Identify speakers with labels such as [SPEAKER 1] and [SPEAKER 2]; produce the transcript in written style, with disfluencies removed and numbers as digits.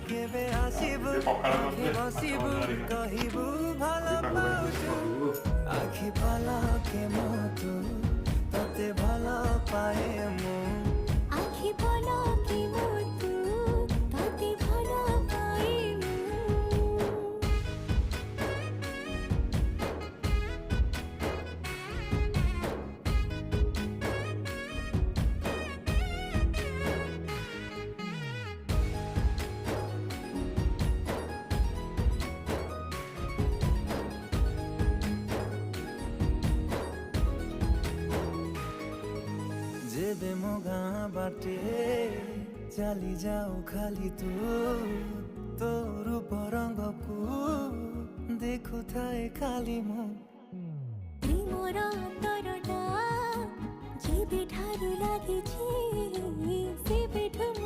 [SPEAKER 1] কেবে আসিবু আখি বসিবু কহিবু ভাল পাউছু আখি পলকে মতু ততে ভাল পায়ে মু
[SPEAKER 2] আখি পলকে মতু ততে ভাল পায়ে মু
[SPEAKER 1] जेबे मो गाँ बाटे चली जाऊ खाली तू तो रूप रंग को देखु थाए खाली मु
[SPEAKER 2] प्रेमर अंतरटा जेबे ठारू लागिछि सेबे